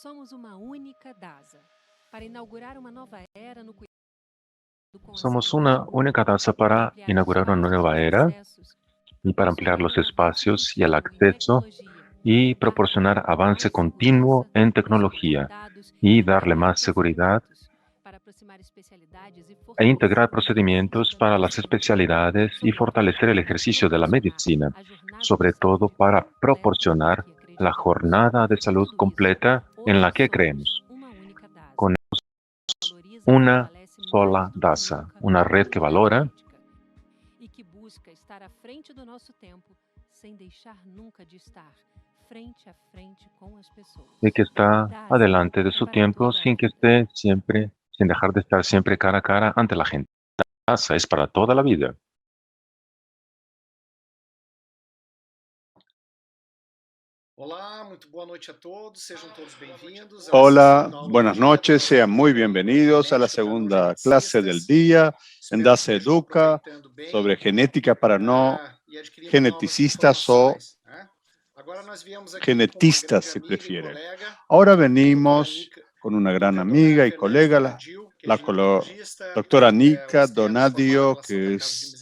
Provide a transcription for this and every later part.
Somos uma única DASA. Para inaugurar uma nova era no cuidado com a Somos saúde una única tasa para ampliar inaugurar una espaços nueva de era acessos, y para ampliar los proporcionando espacios y el avanço em acceso tecnologia, y dar proporcionar avance mais continuo segurança en para os tecnología infectados y e darle integrar más seguridad procedimentos para aproximar especialidades e e integrar fortalecer o procedimientos exercício da para las medicina. especialidades y fortalecer el Para ejercicio de la proporcionar medicina, a jornada de sobre todo saúde para completa em proporcionar que la acreditamos. jornada de salud Tudo isso, completa en hoje la que somos creemos, uma única DASA. con Valoriza e una fortalece mais sola do que DASA, nunca una a red que atividade valora médica e que busca estar à frente do nosso tempo, sem deixar nunca de estar frente a frente com as pessoas. y que está DASA adelante de é su para tiempo toda a sin que vida. esté siempre, sin dejar de estar siempre cara a cara ante la gente. DASA es para toda la vida. Hola, buenas noches, sean muy bienvenidos a la segunda clase del día en DASA Educa sobre genética para no geneticistas o genetistas, si prefieren. Ahora venimos con una gran amiga y colega, la doctora Nika Donadio, que es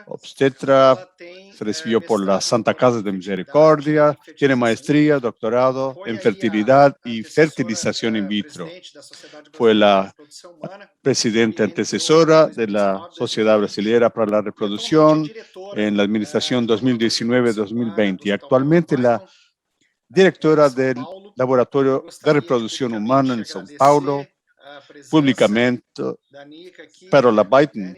obstetra, se recibió por la Santa Casa de Misericordia, tiene maestría, doctorado en fertilidad y fertilización in vitro. Fue la presidenta antecesora de la Sociedad Brasileña para la Reproducción en la administración 2019-2020 y actualmente la directora del Laboratorio de Reproducción Humana en São Paulo, públicamente. Pero la Biden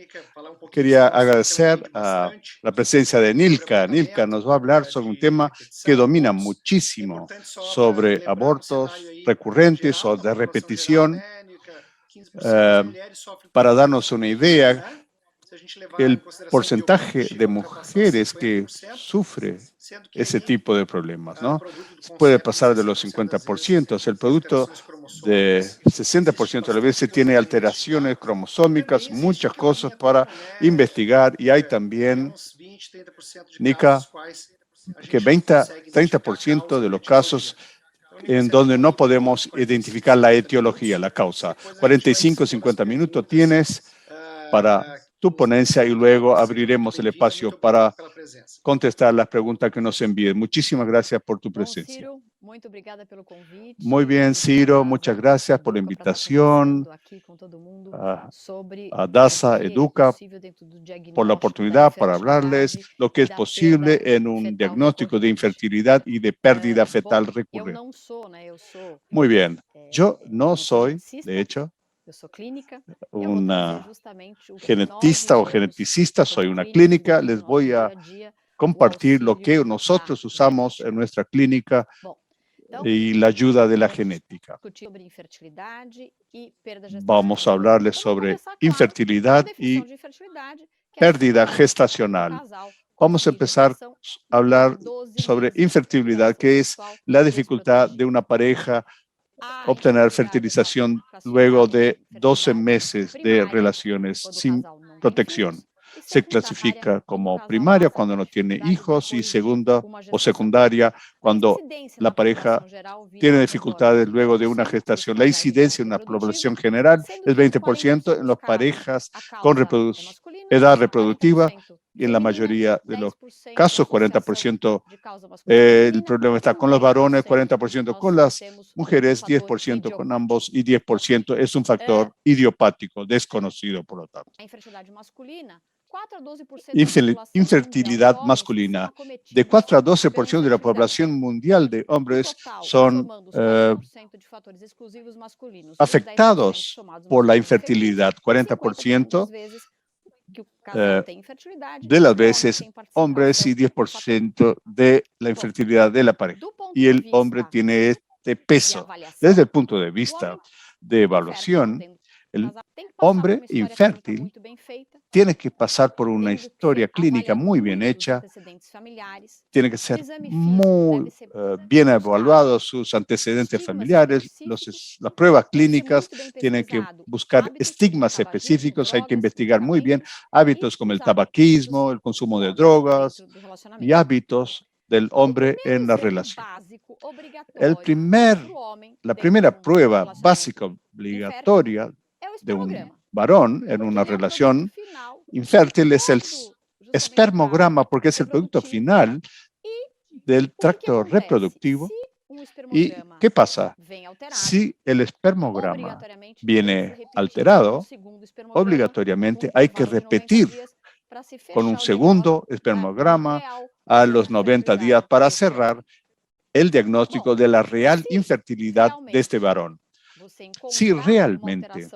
quería agradecer a la presencia de Nilka. Nilka nos va a hablar sobre un tema que domina muchísimo, sobre abortos recurrentes o de repetición. Para darnos una idea, el porcentaje de mujeres que sufre ese tipo de problemas, ¿no? Puede pasar de los 50%. El producto de 60% de las veces tiene alteraciones cromosómicas, muchas cosas para investigar y hay también, Nika, que 30% de los casos en donde no podemos identificar la etiología, la causa. 45-50 minutos tienes para tu ponencia y luego abriremos el espacio para contestar las preguntas que nos envíen. Muchísimas gracias por tu presencia. Muy bien, Ciro, muchas gracias por la invitación a DASA Educa, por la oportunidad para hablarles lo que es posible en un diagnóstico de infertilidad y de pérdida fetal recurrente. Muy bien, yo no soy, de hecho, una genetista o geneticista, soy una clínica, les voy a compartir lo que nosotros usamos en nuestra clínica y la ayuda de la genética. Vamos a hablarles sobre infertilidad y pérdida gestacional. Vamos a empezar a hablar sobre infertilidad, que es la dificultad de una pareja obtener fertilización luego de 12 meses de relaciones sin protección. Se clasifica como primaria cuando no tiene hijos y segunda o secundaria cuando la pareja tiene dificultades luego de una gestación. La incidencia en la población general es 20% en las parejas con edad reproductiva y en la mayoría de los casos 40%. El problema está con los varones, 40% con las mujeres, 10% con ambos y 10% es un factor idiopático, desconocido por lo tanto. Infertilidad masculina. De 4 a 12% de la población mundial de hombres son afectados por la infertilidad. 40% de las veces hombres y 10% de la infertilidad de la pareja. Y el hombre tiene este peso. Desde el punto de vista de evaluación, el hombre infértil tiene que pasar por una historia clínica muy bien hecha, tiene que ser muy bien evaluados sus antecedentes familiares, las pruebas clínicas, tienen que buscar estigmas específicos, hay que investigar muy bien hábitos como el tabaquismo, el consumo de drogas y hábitos del hombre en la relación. La primera prueba básica obligatoria de un varón en una relación infértil es el espermograma, porque es el producto final del tracto reproductivo. ¿Y qué pasa? Si el espermograma viene alterado, obligatoriamente hay que repetir con un segundo espermograma a los 90 días para cerrar el diagnóstico de la real infertilidad de este varón. Si realmente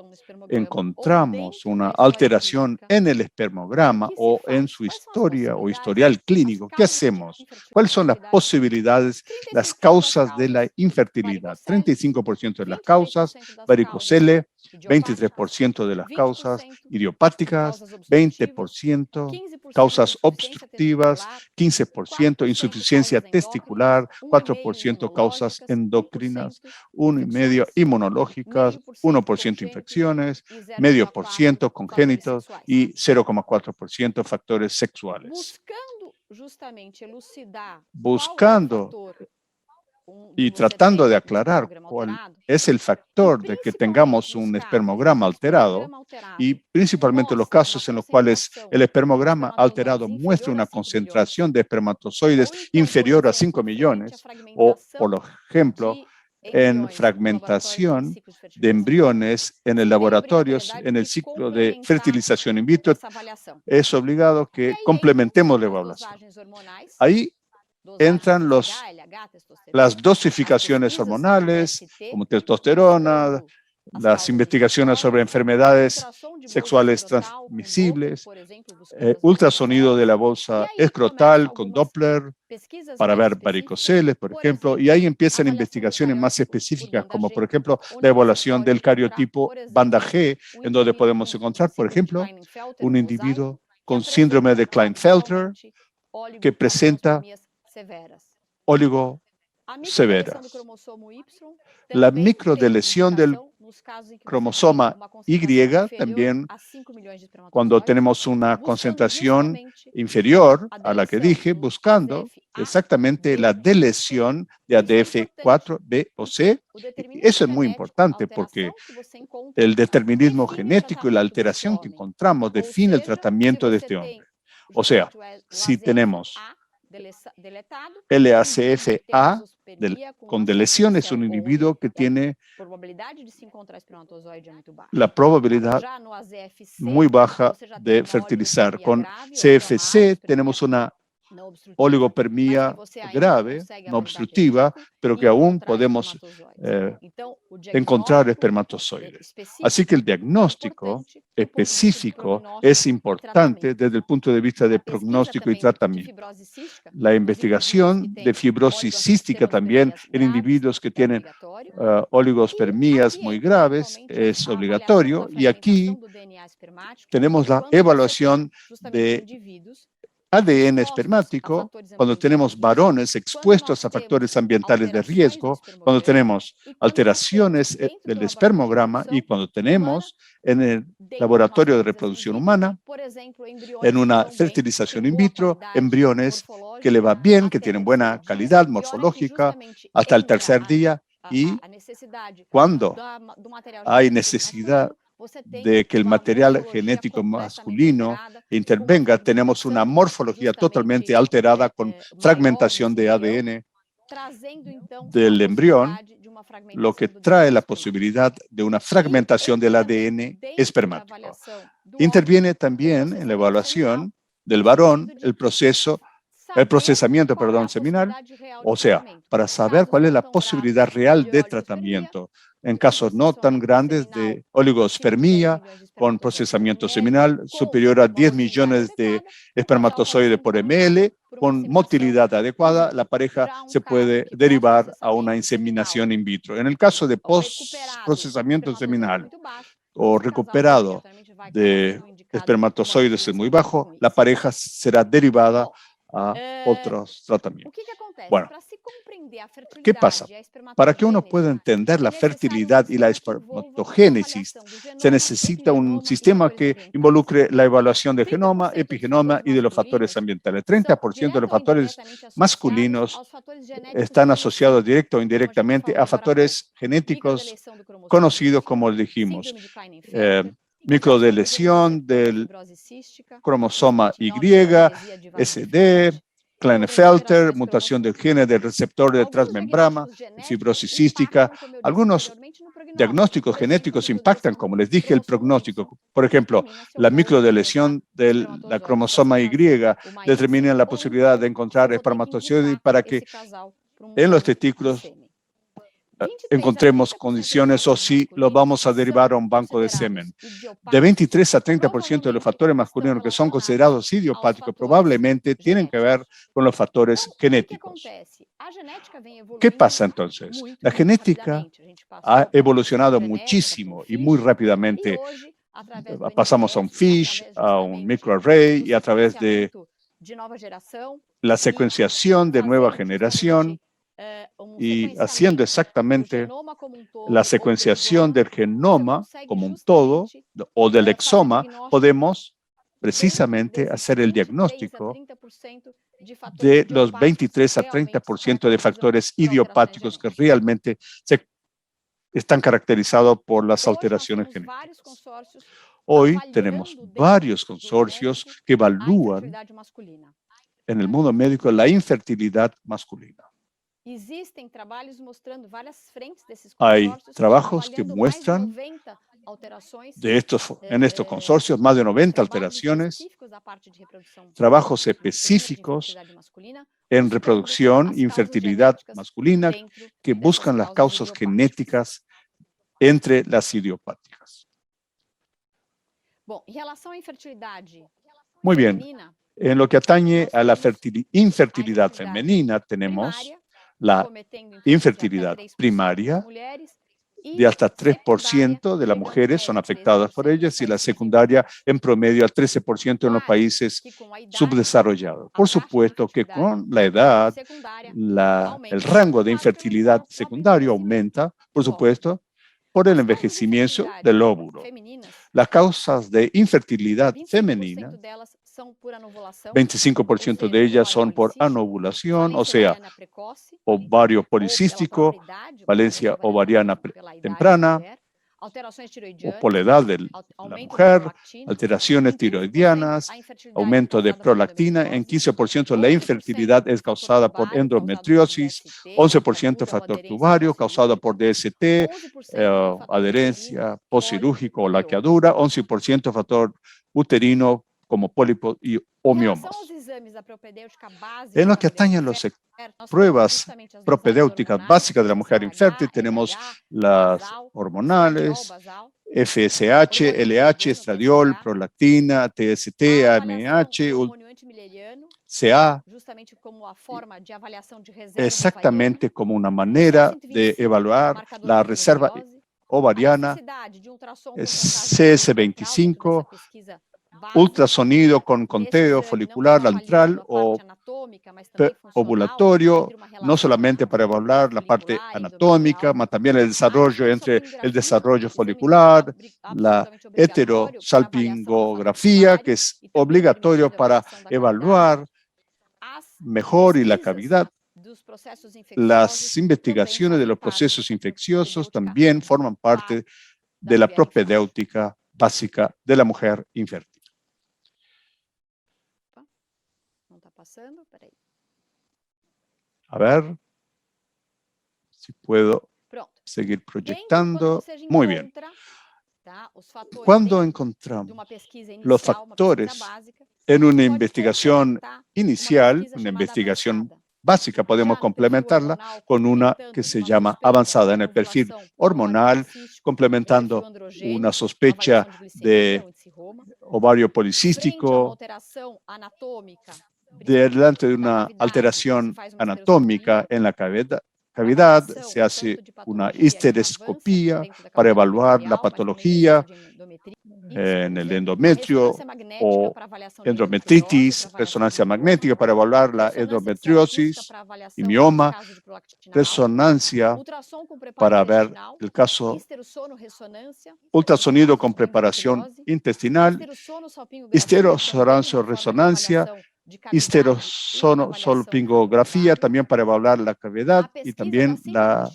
encontramos una alteración en el espermograma o en su historia o historial clínico, ¿qué hacemos? ¿Cuáles son las posibilidades, las causas de la infertilidad? 35% de las causas, varicocele, 23% de las causas idiopáticas, 20% causas obstructivas, 15% insuficiencia testicular, 4% causas endocrinas, 1,5% inmunológicas, 1% infecciones, 0,5% congénitos y 0,4% factores sexuales. Buscando y tratando de aclarar cuál es el factor de que tengamos un espermograma alterado, y principalmente los casos en los cuales el espermograma alterado muestra una concentración de espermatozoides inferior a 5 millones, o por ejemplo, en fragmentación de embriones en el laboratorio, en el ciclo de fertilización in vitro, es obligado que complementemos la evaluación. Ahí entran las dosificaciones hormonales, como testosterona, las investigaciones sobre enfermedades sexuales transmisibles, ultrasonido de la bolsa escrotal con Doppler para ver varicoceles, por ejemplo, y ahí empiezan investigaciones más específicas, como por ejemplo la evaluación del cariotipo banda G, en donde podemos encontrar, por ejemplo, un individuo con síndrome de Klinefelter que presenta oligoseveras. La microdeleción del cromosoma Y también, cuando tenemos una concentración inferior a la que dije, buscando exactamente la delesión de ADF4, B o C. Eso es muy importante porque el determinismo genético y la alteración que encontramos define el tratamiento de este hombre. O sea, si tenemos LACFA con delesión, es un individuo que tiene la probabilidad muy baja de fertilizar. Con CFC tenemos una oligopermia grave, no obstructiva, pero que aún podemos encontrar espermatozoides. Así que el diagnóstico específico es importante desde el punto de vista de pronóstico y tratamiento. La investigación de fibrosis cística también en individuos que tienen oligospermias muy graves es obligatorio, y aquí tenemos la evaluación de ADN espermático cuando tenemos varones expuestos a factores ambientales de riesgo, cuando tenemos alteraciones del espermograma y cuando tenemos en el laboratorio de reproducción humana, en una fertilización in vitro, embriones que le va bien, que tienen buena calidad morfológica hasta el tercer día, y cuando hay necesidad de que el material genético masculino intervenga, tenemos una morfología totalmente alterada con fragmentación de ADN del embrión, lo que trae la posibilidad de una fragmentación del ADN espermático. Interviene también en la evaluación del varón el procesamiento seminal, o sea, para saber cuál es la posibilidad real de tratamiento en casos no tan grandes de oligospermia con procesamiento seminal superior a 10 millones de espermatozoides por ml, con motilidad adecuada, la pareja se puede derivar a una inseminación in vitro. En el caso de post-procesamiento seminal o recuperado de espermatozoides muy bajo, la pareja será derivada a otros tratamientos. Bueno, ¿qué pasa? Para que uno pueda entender la fertilidad y la espermatogénesis, se necesita un sistema que involucre la evaluación del genoma, epigenoma y de los factores ambientales. 30% de los factores masculinos están asociados directo o indirectamente a factores genéticos conocidos como dijimos. Microdeleción del cromosoma Y, SD, Klinefelter, mutación del gene del receptor de transmembrana, fibrosis cística. Algunos diagnósticos genéticos impactan, como les dije, el pronóstico. Por ejemplo, la microdeleción de la cromosoma Y determina la posibilidad de encontrar espermatozoides para que en los testículos encontremos condiciones o si lo vamos a derivar a un banco de semen. De 23 a 30% de los factores masculinos que son considerados idiopáticos probablemente tienen que ver con los factores genéticos. ¿Qué pasa entonces? La genética ha evolucionado muchísimo y muy rápidamente. Pasamos a un FISH, a un microarray y a través de la secuenciación de nueva generación y haciendo exactamente la secuenciación del genoma como un todo o del exoma, podemos precisamente hacer el diagnóstico de los 23 a 30% de factores idiopáticos que realmente están caracterizados por las alteraciones genéticas. Hoy tenemos varios consorcios que evalúan en el mundo médico la infertilidad masculina. Hay trabajos que muestran en estos consorcios más de 90 alteraciones, trabajos específicos en reproducción e infertilidad masculina que buscan las causas genéticas entre las idiopáticas. Muy bien. En lo que atañe a la infertilidad femenina, tenemos la infertilidad primaria, de hasta 3% de las mujeres son afectadas por ellas y la secundaria en promedio al 13% en los países subdesarrollados. Por supuesto que con la edad, el rango de infertilidad secundario aumenta, por supuesto, por el envejecimiento del óvulo. Las causas de infertilidad femenina, 25% de ellas son por anovulación, o sea, ovario policístico, falencia ovariana temprana, o por la edad de la mujer, alteraciones tiroidianas, aumento de prolactina. En 15% la infertilidad es causada por endometriosis, 11% factor tubario causado por DST, adherencia postcirúrgico o laqueadura, 11% factor uterino como pólipos y miomas. En lo que atañe a las pruebas propedéuticas básicas de la mujer infértil, tenemos las hormonales, FSH, LH, estradiol, prolactina, TST, AMH, CA, exactamente como una manera de evaluar la reserva ovariana, CS25, ultrasonido con conteo folicular antral o ovulatorio, no solamente para evaluar la parte anatómica, sino también el desarrollo entre el desarrollo folicular, la heterosalpingografía, que es obligatorio para evaluar mejor y la cavidad. Las investigaciones de los procesos infecciosos también forman parte de la propedéutica básica de la mujer infértil. A ver si puedo seguir proyectando. Muy bien. Cuando encontramos los factores en una investigación inicial, una investigación básica, podemos complementarla con una que se llama avanzada en el perfil hormonal, complementando una sospecha de ovario policístico, delante de una alteración anatómica en la cavidad, se hace una histeroscopía para evaluar la patología en el endometrio o endometritis, resonancia magnética para evaluar la endometriosis y mioma, resonancia para ver el caso, ultrasonido con preparación intestinal, histerosalpingoresonancia, histerosalpingografía también para evaluar la cavidad y también la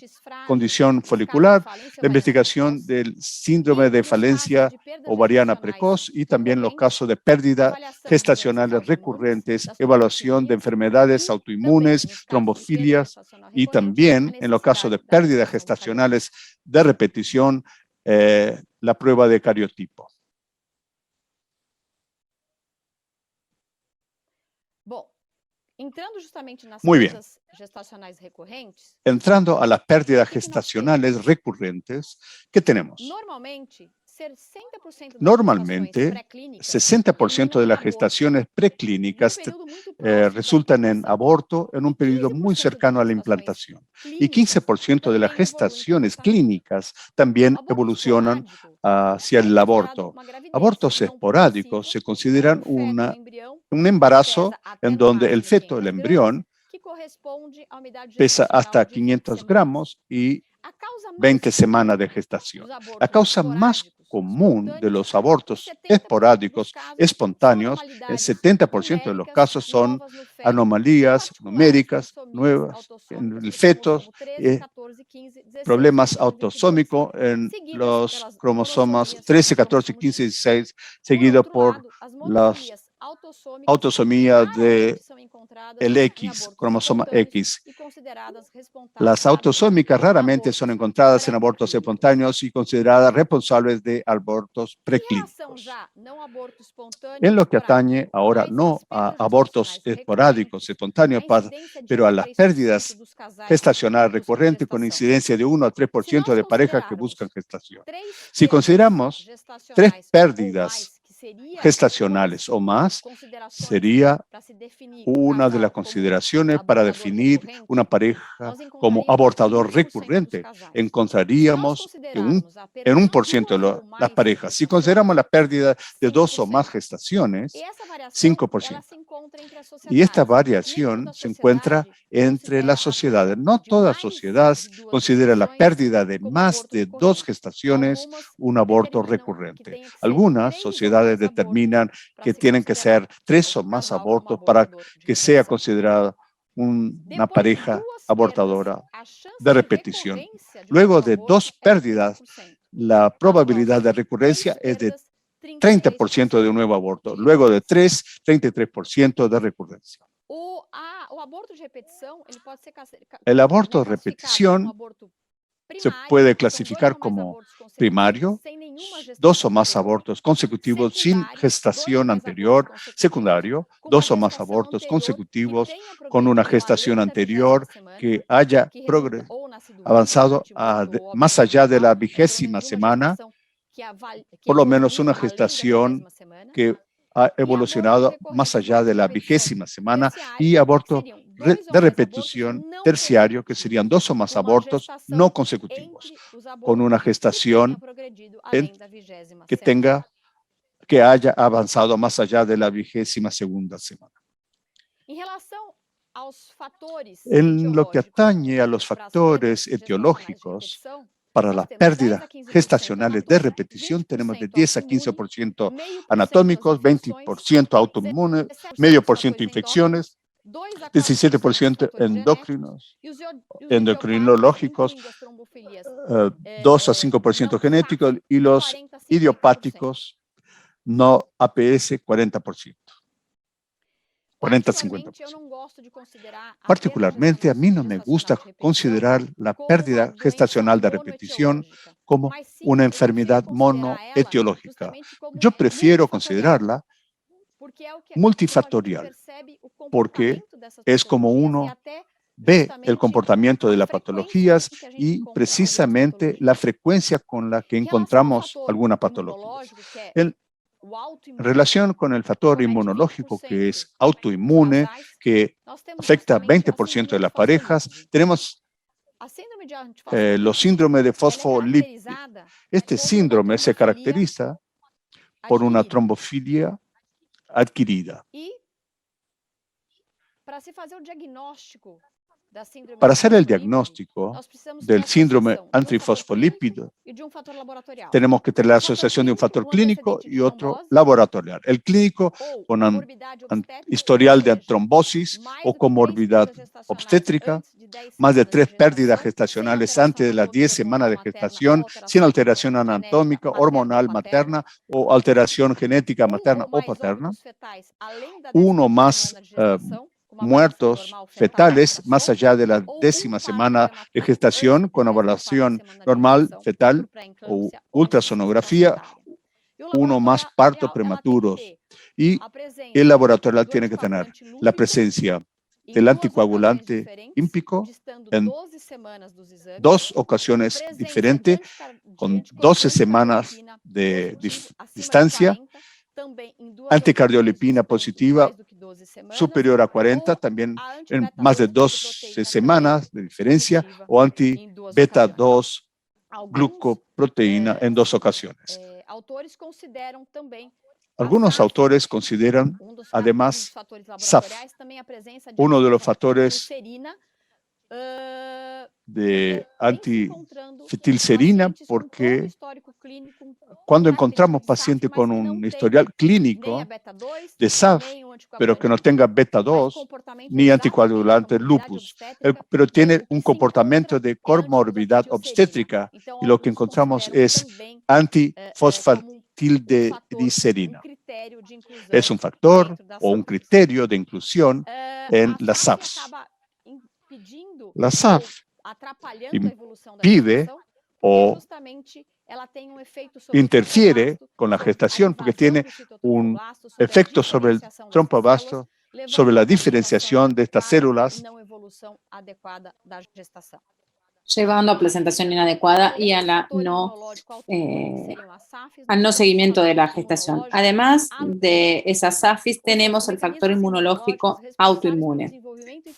condición folicular, la investigación del síndrome de falencia ovariana precoz y también los casos de pérdida gestacionales recurrentes, evaluación de enfermedades autoinmunes, trombofilias y también en los casos de pérdida gestacionales de repetición, la prueba de cariotipo. Muy bien. Entrando a las pérdidas gestacionales recurrentes, ¿qué tenemos? Normalmente, 60% de las gestaciones preclínicas resultan en aborto en un periodo muy cercano a la implantación. Y 15% de las gestaciones clínicas también evolucionan hacia el aborto. Abortos esporádicos se consideran un embarazo en donde el feto, el embrión, pesa hasta 500 gramos y 20 semanas de gestación. La causa más común de los abortos esporádicos espontáneos, el 70% de los casos son anomalías numéricas nuevas en el feto, problemas autosómicos en los cromosomas 13, 14, 15 y 16, seguido por las autosomía de el X, cromosoma X. Las autosómicas raramente son encontradas en abortos espontáneos y consideradas responsables de abortos preclínicos. En lo que atañe ahora no a abortos esporádicos, espontáneos, pero a las pérdidas gestacionales recurrentes con incidencia de 1 a 3% de parejas que buscan gestación. Si consideramos 3 pérdidas gestacionales o más, sería una de las consideraciones para definir una pareja como abortador recurrente. Encontraríamos en 1% de las parejas. Si consideramos la pérdida de 2 o más gestaciones, 5%. Y esta variación se encuentra entre las sociedades. No todas sociedades consideran la pérdida de más de 2 gestaciones un aborto recurrente. Algunas sociedades determinan que tienen que ser 3 o más abortos para que sea considerada una pareja abortadora de repetición. Luego de 2 pérdidas, la probabilidad de recurrencia es de 30% de un nuevo aborto. Luego de 3, 33% de recurrencia. El aborto de repetición se puede clasificar como primario, 2 o más abortos consecutivos sin gestación anterior; secundario, 2 o más abortos consecutivos con una gestación anterior que haya avanzado más allá de la 20ª semana, por lo menos una gestación que ha evolucionado más allá de la 20ª semana, y aborto de repetición terciario, que serían 2 o más abortos no consecutivos, con una gestación que haya avanzado más allá de la 22ª semana. En lo que atañe a los factores etiológicos, para las pérdidas gestacionales de repetición tenemos de 10 a 15% anatómicos, 20% autoinmunes, 0,5% infecciones, 17% endocrinológicos, 2 a 5% genéticos, y los idiopáticos no APS 40%. 40-50%. Particularmente, a mí no me gusta considerar la pérdida gestacional de repetición como una enfermedad monoetiológica. Yo prefiero considerarla multifactorial, porque es como uno ve el comportamiento de las patologías y precisamente la frecuencia con la que encontramos alguna patología. En relación con el factor inmunológico, que es autoinmune, que afecta a 20% de las parejas, tenemos los síndromes de fosfolípidos. Este síndrome se caracteriza por una trombofilia adquirida. Para hacer el diagnóstico del síndrome antrifosfolípido, tenemos que tener la asociación de un factor clínico y otro laboratorial. El clínico con un historial de trombosis o comorbidad obstétrica, más de 3 pérdidas gestacionales antes de las 10 semanas de gestación, sin alteración anatómica, hormonal materna o alteración genética materna o paterna, uno más muertos fetales más allá de la 10ª semana de gestación con evaluación normal fetal o ultrasonografía, uno más parto prematuros. Y el laboratorial tiene que tener la presencia del anticoagulante ímpico en 2 ocasiones diferentes, con 12 semanas de distancia, anticardiolipina positiva superior a 40, también en más de 12 semanas de diferencia, o anti-beta 2 glucoproteína en 2 ocasiones. Algunos autores consideran, además, SAF, uno de los factores de antifetilcerina, porque cuando encontramos pacientes con un historial clínico de SAF, pero que no tenga beta 2 ni anticoagulante lupus, pero tiene un comportamiento de comorbidad obstétrica, y lo que encontramos es antifosfatildedicerina. Es un factor o un criterio de inclusión en las SAFs. La SAF impide o interfiere con la gestación porque tiene un efecto sobre el tromboblasto, sobre la diferenciación de estas células, llevando a placentación inadecuada y a la al no seguimiento de la gestación. Además de esas SAFIs, tenemos el factor inmunológico autoinmune,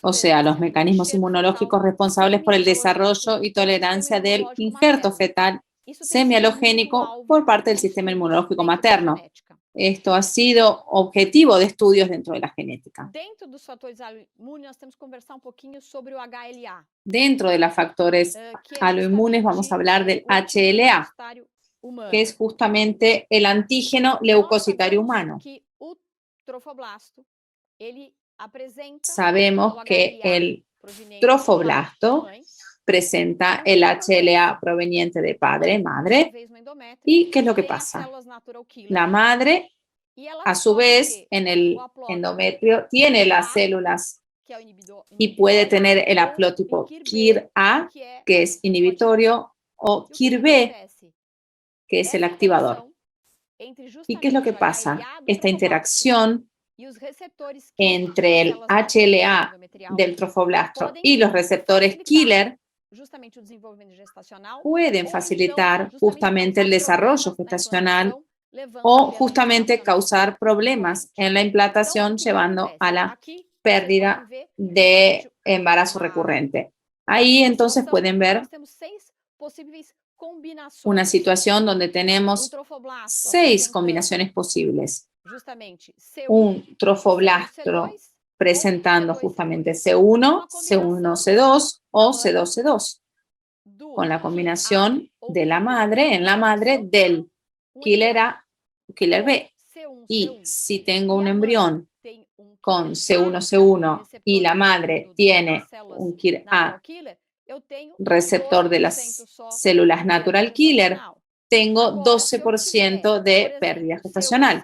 o sea, los mecanismos inmunológicos responsables por el desarrollo y tolerancia del injerto fetal semialogénico por parte del sistema inmunológico materno. Esto ha sido objetivo de estudios dentro de la genética. Dentro de los factores aloinmunes vamos a hablar del HLA, que es justamente el antígeno leucocitario humano. Sabemos que el trofoblasto presenta el HLA proveniente de padre, madre. ¿Y qué es lo que pasa? La madre, a su vez, en el endometrio, tiene las células y puede tener el haplotipo KIR-A, que es inhibitorio, o KIR-B, que es el activador. ¿Y qué es lo que pasa? Esta interacción entre el HLA del trofoblasto y los receptores killer pueden facilitar justamente el desarrollo gestacional o justamente causar problemas en la implantación, llevando a la pérdida de embarazo recurrente. Ahí entonces pueden ver una situación donde tenemos 6 combinaciones posibles. Un trofoblasto presentando justamente C1, C1C2 o C2C2, con la combinación de la madre, en la madre del killer A, killer B. Y si tengo un embrión con C1C1 y la madre tiene un KIR A, receptor de las células natural killer, tengo 12% de pérdida gestacional.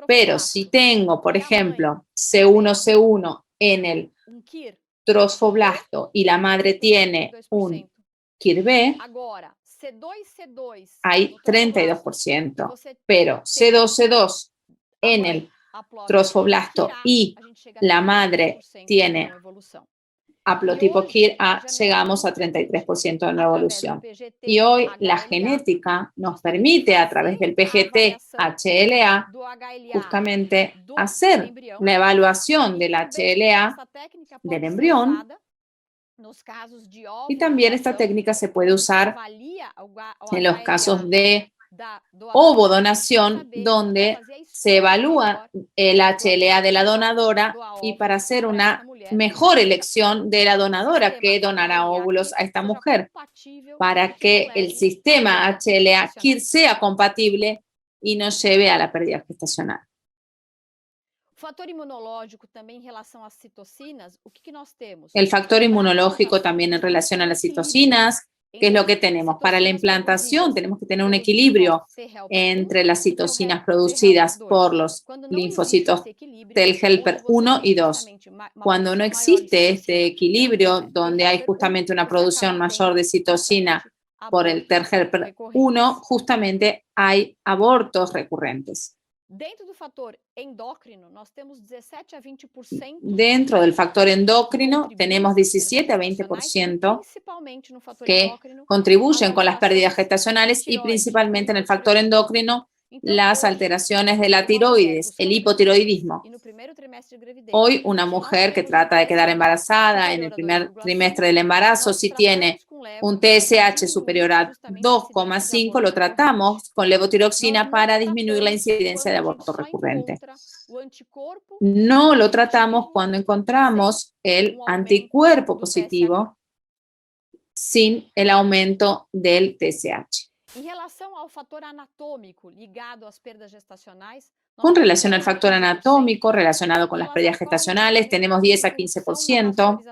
Pero si tengo, por ejemplo, C1C1 en el trofoblasto y la madre tiene un KIR B, hay 32%. Pero C2C2 en el trofoblasto y la madre tiene haplotipo KIR A, llegamos a 33% de nueva evolución. Y hoy la genética nos permite, a través del PGT-HLA, justamente hacer la evaluación del HLA del embrión. Y también esta técnica se puede usar en los casos de ovodonación, donde se evalúa el HLA de la donadora y para hacer una mejor elección de la donadora que donará óvulos a esta mujer, para que el sistema HLA-KIR sea compatible y no lleve a la pérdida gestacional. El factor inmunológico también en relación a las citocinas, ¿qué es lo que tenemos? Para la implantación tenemos que tener un equilibrio entre las citocinas producidas por los linfocitos T-helper 1 y 2. Cuando no existe este equilibrio, donde hay justamente una producción mayor de citocina por el T-helper 1, justamente hay abortos recurrentes. Dentro del factor endocrino tenemos 17 a 20% que contribuyen con las pérdidas gestacionales y principalmente en el factor endocrino las alteraciones de la tiroides, el hipotiroidismo. Hoy una mujer que trata de quedar embarazada en el primer trimestre del embarazo, si tiene un TSH superior a 2,5, lo tratamos con levotiroxina para disminuir la incidencia de aborto recurrente. No lo tratamos cuando encontramos el anticuerpo positivo sin el aumento del TSH. Con relación al factor anatómico relacionado con las pérdidas gestacionales, tenemos 10 a 15%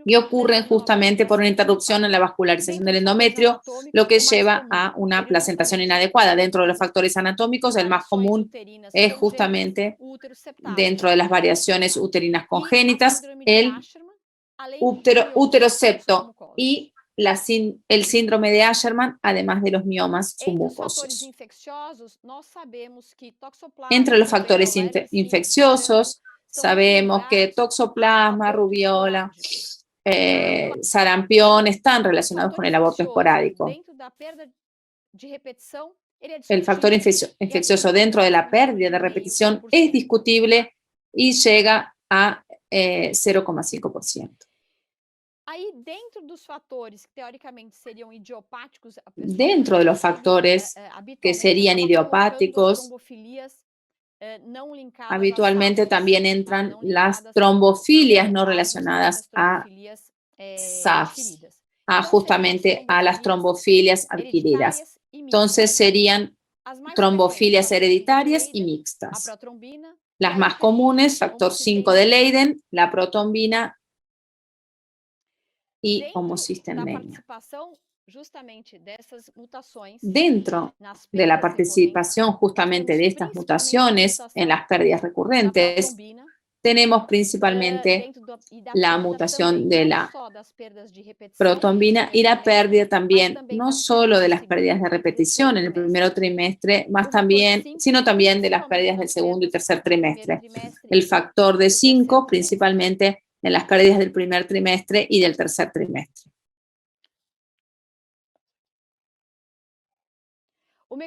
y ocurren justamente por una interrupción en la vascularización del endometrio, lo que lleva a una placentación inadecuada. Dentro de los factores anatómicos, el más común es justamente dentro de las variaciones uterinas congénitas, el uterosepto y el síndrome de Asherman, además de los miomas submucosos. Entre los factores infecciosos, sabemos que toxoplasma, rubiola, sarampión están relacionados con el aborto esporádico. El factor infeccioso dentro de la pérdida de repetición es discutible y llega a 0,5%. Dentro de los factores que serían idiopáticos, habitualmente también entran las trombofilias no relacionadas a SAFs, justamente a las trombofilias adquiridas. Entonces serían trombofilias hereditarias y mixtas. Las más comunes, factor 5 de Leiden, la protombina y homocisteína. Dentro de la participación justamente de estas mutaciones en las pérdidas recurrentes, tenemos principalmente la mutación de la protombina y la pérdida también, no solo de las pérdidas de repetición en el primer trimestre, sino también de las pérdidas del segundo y tercer trimestre. El factor de 5 principalmente en las pérdidas del primer trimestre y del tercer trimestre. El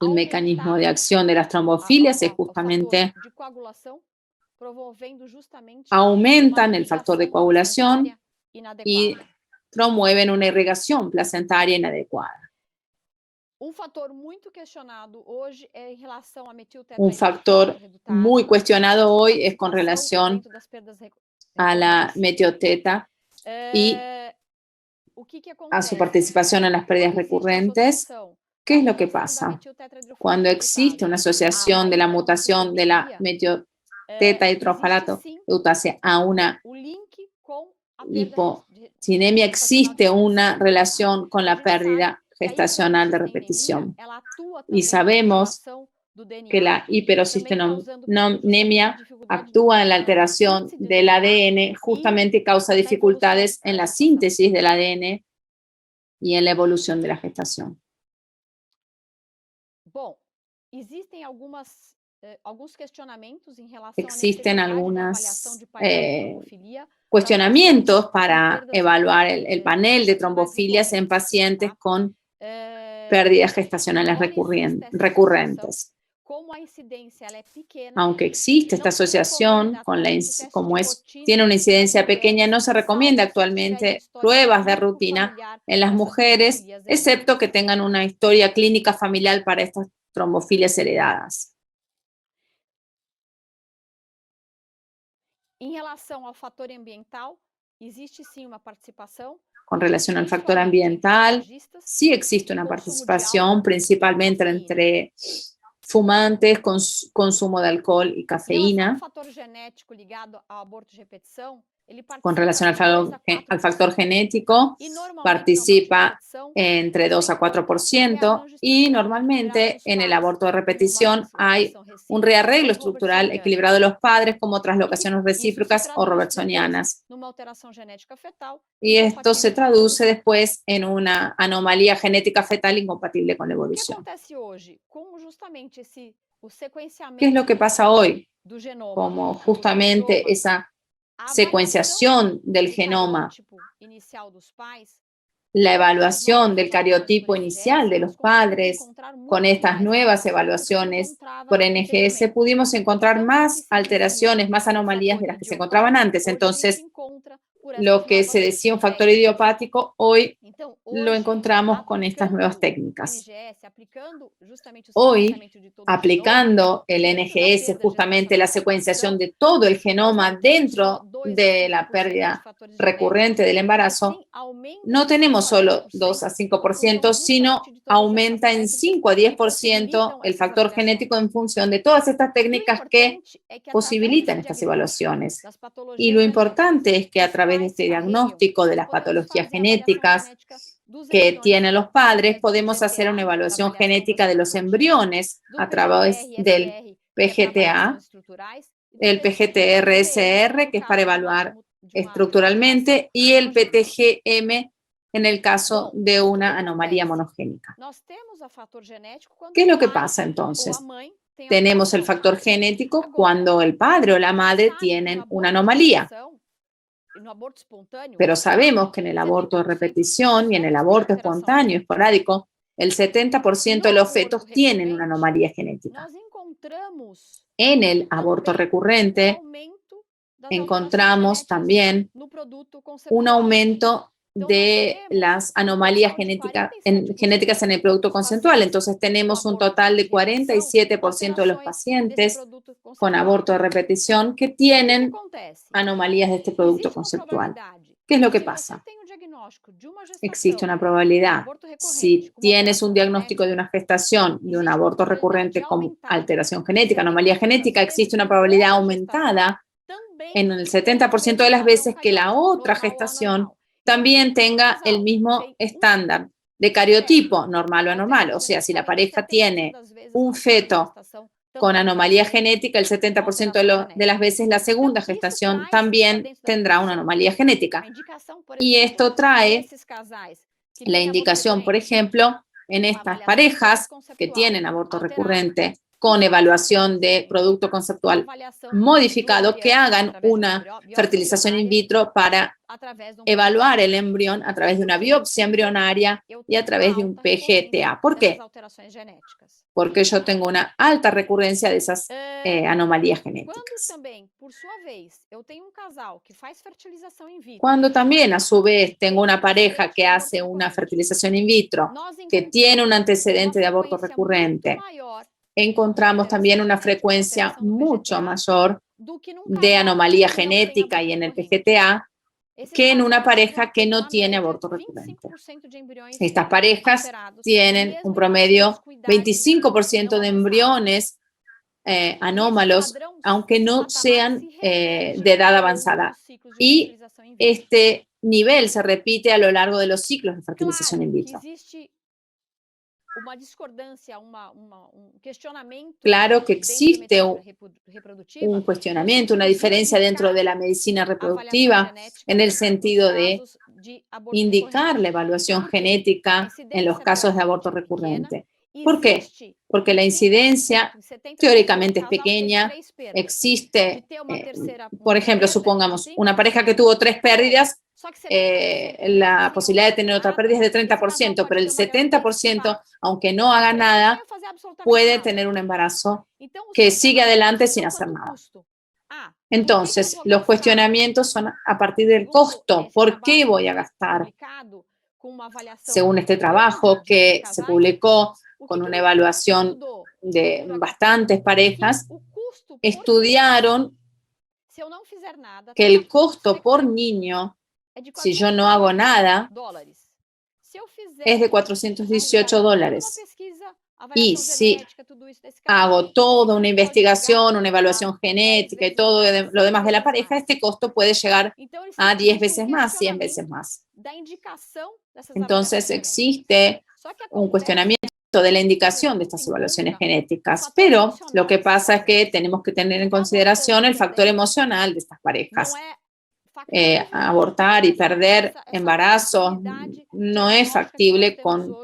mecanismo de acción de las trombofilias es justamente aumentan el factor de coagulación y promueven una irrigación placentaria inadecuada. Un factor muy cuestionado hoy es con relación a la metioteta y a su participación en las pérdidas recurrentes. ¿Qué es lo que pasa? Cuando existe una asociación de la mutación de la metioteta hidroxalato eutase a una hipocinemia, existe una relación con la pérdida gestacional de repetición. Y sabemos que la hiperocisteínemia actúa en la alteración del ADN, justamente causa dificultades en la síntesis del ADN y en la evolución de la gestación. Existen algunos cuestionamientos para evaluar el panel de trombofilias en pacientes con pérdidas gestacionales recurrentes. Aunque existe esta asociación, tiene una incidencia pequeña, no se recomienda actualmente pruebas de rutina en las mujeres, excepto que tengan una historia clínica familiar para estas trombofilias heredadas. Con relación al factor ambiental, sí existe una participación, principalmente entre fumantes, consumo de alcohol y cafeína. Con relación al factor genético, participa entre 2 a 4% y normalmente en el aborto de repetición hay un rearreglo estructural equilibrado de los padres como translocaciones recíprocas o robertsonianas. Y esto se traduce después en una anomalía genética fetal incompatible con la evolución. ¿Qué es lo que pasa hoy? Como justamente esa secuenciación del genoma, la evaluación del cariotipo inicial de los padres, con estas nuevas evaluaciones por NGS pudimos encontrar más alteraciones, más anomalías de las que se encontraban antes. Entonces, lo que se decía un factor idiopático, hoy lo encontramos con estas nuevas técnicas. Hoy, aplicando el NGS, justamente la secuenciación de todo el genoma dentro de la pérdida recurrente del embarazo, no tenemos solo 2 a 5%, sino aumenta en 5 a 10% el factor genético en función de todas estas técnicas que posibilitan estas evaluaciones. Y lo importante es que a través de este diagnóstico de las patologías genéticas que tienen los padres, podemos hacer una evaluación genética de los embriones a través del PGTA, el PGT-RSR, que es para evaluar estructuralmente, y el PTGM en el caso de una anomalía monogénica. ¿Qué es lo que pasa entonces? Tenemos el factor genético cuando el padre o la madre tienen una anomalía. Pero sabemos que en el aborto de repetición y en el aborto espontáneo esporádico, el 70% de los fetos tienen una anomalía genética. En el aborto recurrente, encontramos también un aumento de las anomalías genéticas en el producto conceptual. Entonces tenemos un total de 47% de los pacientes con aborto de repetición que tienen anomalías de este producto conceptual. ¿Qué es lo que pasa? Existe una probabilidad. Si tienes un diagnóstico de una gestación de un aborto recurrente con alteración genética, anomalía genética, existe una probabilidad aumentada en el 70% de las veces que la otra gestación también tenga el mismo estándar de cariotipo, normal o anormal. O sea, si la pareja tiene un feto con anomalía genética, el 70% de las veces la segunda gestación también tendrá una anomalía genética. Y esto trae la indicación, por ejemplo, en estas parejas que tienen aborto recurrente con evaluación de producto conceptual modificado, que hagan una fertilización in vitro para evaluar el embrión a través de una biopsia embrionaria y a través de un PGTA. ¿Por qué? Porque yo tengo una alta recurrencia de esas anomalías genéticas. Cuando también, a su vez, tengo una pareja que hace una fertilización in vitro, que tiene un antecedente de aborto recurrente, encontramos también una frecuencia mucho mayor de anomalía genética y en el PGTA que en una pareja que no tiene aborto recurrente. Estas parejas tienen un promedio 25% de embriones anómalos, aunque no sean de edad avanzada. Y este nivel se repite a lo largo de los ciclos de fertilización in vitro. Claro que existe un cuestionamiento, una diferencia dentro de la medicina reproductiva en el sentido de indicar la evaluación genética en los casos de aborto recurrente. ¿Por qué? porque la incidencia teóricamente es pequeña. Existe, por ejemplo, supongamos una pareja que tuvo 3 pérdidas, la posibilidad de tener otra pérdida es de 30%, pero el 70%, aunque no haga nada, puede tener un embarazo que sigue adelante sin hacer nada. Entonces, los cuestionamientos son a partir del costo. ¿Por qué voy a gastar? Según este trabajo que se publicó con una evaluación de bastantes parejas, estudiaron que el costo por niño, si yo no hago nada, es de $418. Y si hago toda una investigación, una evaluación genética y todo lo demás de la pareja, este costo puede llegar a 10 veces más, 100 veces más. Entonces existe un cuestionamiento de la indicación de estas evaluaciones genéticas, pero lo que pasa es que tenemos que tener en consideración el factor emocional de estas parejas. Abortar y perder embarazos no es factible con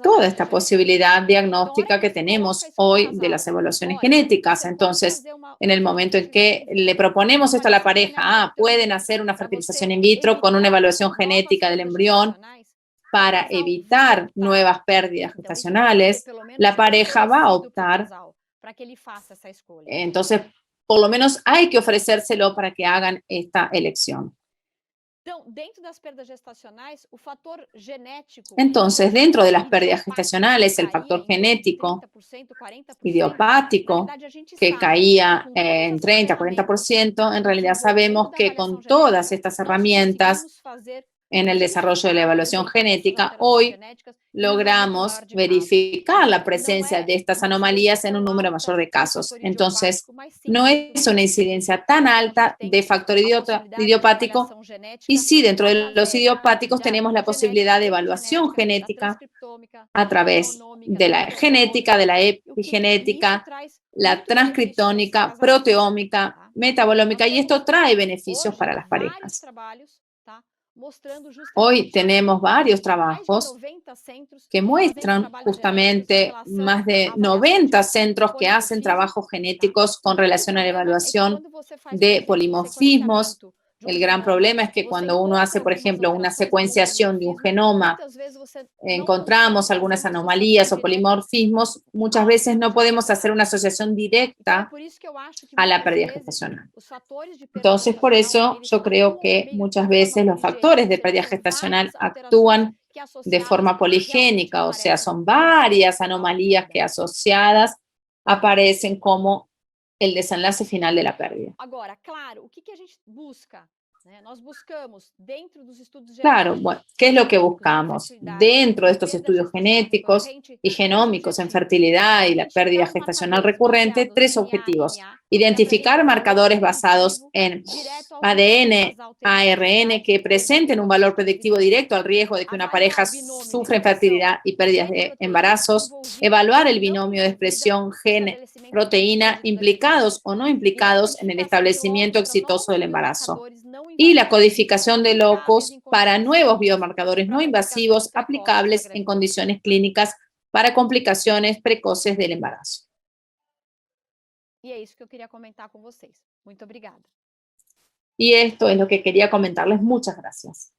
toda esta posibilidad diagnóstica que tenemos hoy de las evaluaciones genéticas. Entonces, en el momento en que le proponemos esto a la pareja, pueden hacer una fertilización in vitro con una evaluación genética del embrión para evitar nuevas pérdidas gestacionales, la pareja va a optar. Entonces, por lo menos hay que ofrecérselo para que hagan esta elección. Entonces, dentro de las pérdidas gestacionales, el factor genético idiopático, que caía en 30-40%, en realidad sabemos que con todas estas herramientas en el desarrollo de la evaluación genética, hoy logramos verificar la presencia de estas anomalías en un número mayor de casos. Entonces, no es una incidencia tan alta de factor idiopático, y sí, dentro de los idiopáticos tenemos la posibilidad de evaluación genética a través de la genética, de la epigenética, la transcriptómica, proteómica, metabolómica, y esto trae beneficios para las parejas. Hoy tenemos varios trabajos que muestran justamente más de 90 centros que hacen trabajos genéticos con relación a la evaluación de polimorfismos. El gran problema es que cuando uno hace, por ejemplo, una secuenciación de un genoma, encontramos algunas anomalías o polimorfismos, muchas veces no podemos hacer una asociación directa a la pérdida gestacional. Entonces, por eso yo creo que muchas veces los factores de pérdida gestacional actúan de forma poligénica, o sea, son varias anomalías que asociadas aparecen como el desenlace final de la pérdida. Claro, bueno, ¿qué es lo que buscamos? Dentro de estos estudios genéticos y genómicos en fertilidad y la pérdida gestacional recurrente, 3 objetivos. Identificar marcadores basados en ADN, ARN que presenten un valor predictivo directo al riesgo de que una pareja sufra infertilidad y pérdidas de embarazos. Evaluar el binomio de expresión gen-proteína implicados o no implicados en el establecimiento exitoso del embarazo. Y la codificación de locos para nuevos biomarcadores no invasivos aplicables en condiciones clínicas para complicaciones precoces del embarazo. Y esto es lo que quería comentarles. Muchas gracias.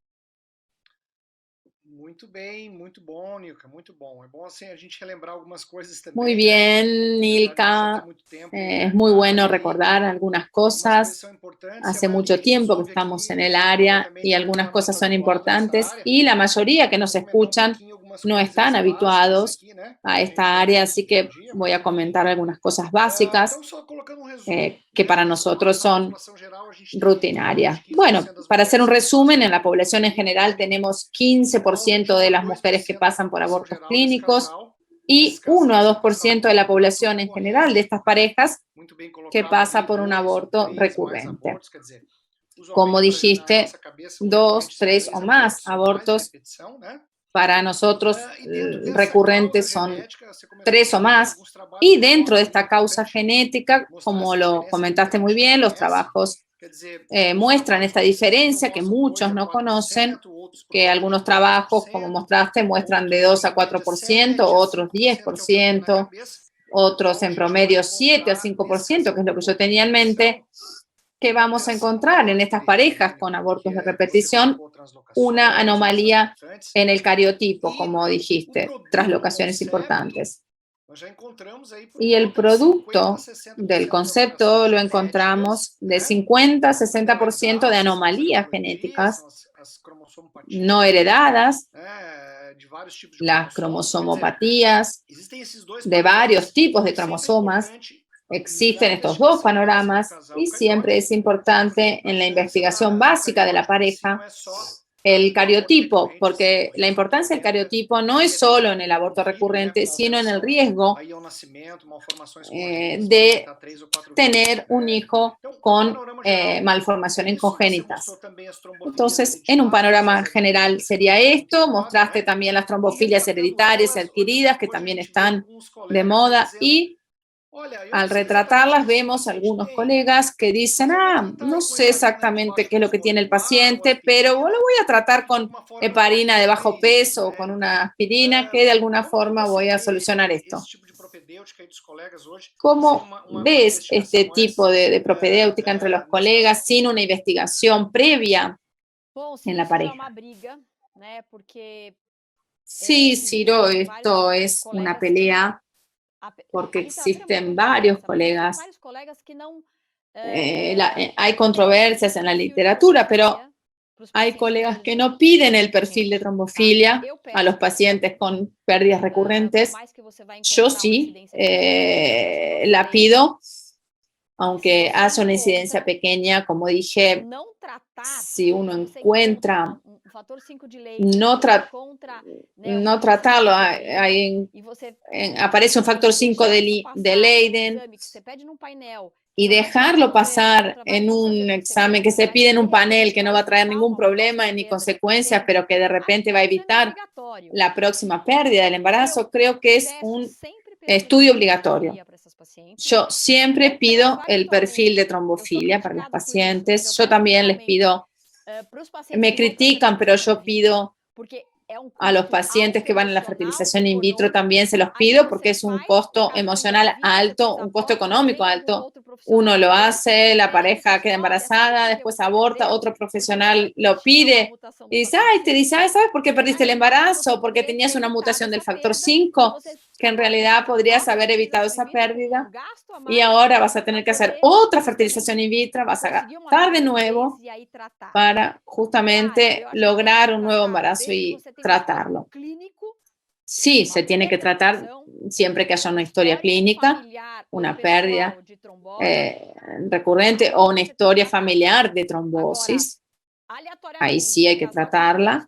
Muy bien, Nilka. Es muy bueno recordar algunas cosas. Hace mucho tiempo que estamos en el área y algunas cosas son importantes, y la mayoría que nos escuchan no están habituados a esta área, así que voy a comentar algunas cosas básicas que para nosotros son rutinarias. Bueno, para hacer un resumen, en la población en general tenemos 15% de las mujeres que pasan por abortos clínicos y 1 a 2% de la población en general de estas parejas que pasa por un aborto recurrente. Como dijiste, 2, 3 o más abortos. Para nosotros, recurrentes son 3 o más. Y dentro de esta causa genética, como lo comentaste muy bien, los trabajos muestran esta diferencia que muchos no conocen, que algunos trabajos, como mostraste, muestran de 2 a 4%, otros 10%. otros en promedio 7 o 5%, que es lo que yo tenía en mente, que vamos a encontrar en estas parejas con abortos de repetición una anomalía en el cariotipo, como dijiste, traslocaciones importantes. Y el producto del concepto lo encontramos de 50 a 60% de anomalías genéticas no heredadas, las cromosomopatías de varios tipos de cromosomas. Existen estos dos panoramas y siempre es importante en la investigación básica de la pareja el cariotipo, porque la importancia del cariotipo no es solo en el aborto recurrente, sino en el riesgo de tener un hijo con malformaciones congénitas. Entonces, en un panorama general sería esto. Mostraste también las trombofilias hereditarias y adquiridas, que también están de moda, y al retratarlas vemos algunos colegas que dicen, no sé exactamente qué es lo que tiene el paciente, pero lo voy a tratar con heparina de bajo peso o con una aspirina, que de alguna forma voy a solucionar esto. ¿Cómo ves este tipo de propedéutica entre los colegas sin una investigación previa en la pareja? Sí, Ciro, esto es una pelea porque existen varios colegas. Hay controversias en la literatura, pero hay colegas que no piden el perfil de trombofilia a los pacientes con pérdidas recurrentes. Yo sí la pido, aunque hace una incidencia pequeña, como dije, si uno encuentra no tratarlo, aparece un factor 5 de Leiden y dejarlo pasar en un examen que se pide en un panel que no va a traer ningún problema ni consecuencias, pero que de repente va a evitar la próxima pérdida del embarazo, creo que es un estudio obligatorio. Yo siempre pido el perfil de trombofilia para los pacientes. Yo también les pido, me critican, pero yo pido a los pacientes que van a la fertilización in vitro también se los pido porque es un costo emocional alto, un costo económico alto. Uno lo hace, la pareja queda embarazada, después aborta, otro profesional lo pide y dice, ¿sabes por qué perdiste el embarazo? Porque tenías una mutación del factor 5, que en realidad podrías haber evitado esa pérdida y ahora vas a tener que hacer otra fertilización in vitro, vas a gastar de nuevo para justamente lograr un nuevo embarazo y tratarlo. Sí, se tiene que tratar siempre que haya una historia clínica, una pérdida recurrente o una historia familiar de trombosis. Ahí sí hay que tratarla,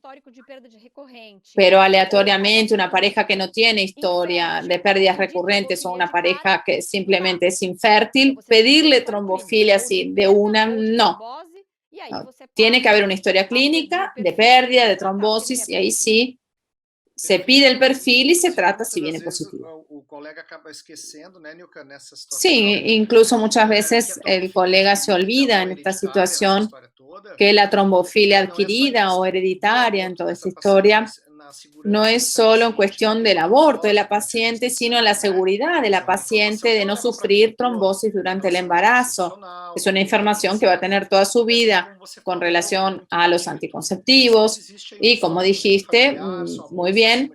pero aleatoriamente una pareja que no tiene historia de pérdidas recurrentes o una pareja que simplemente es infértil, pedirle trombofilia así de una, no. Tiene que haber una historia clínica de pérdida, de trombosis, y ahí sí se pide el perfil y se trata si viene positivo. Sí, incluso muchas veces el colega se olvida en esta situación que la trombofilia adquirida o hereditaria en toda esta historia no es solo en cuestión del aborto de la paciente, sino la seguridad de la paciente de no sufrir trombosis durante el embarazo. Es una información que va a tener toda su vida con relación a los anticonceptivos y, como dijiste, muy bien,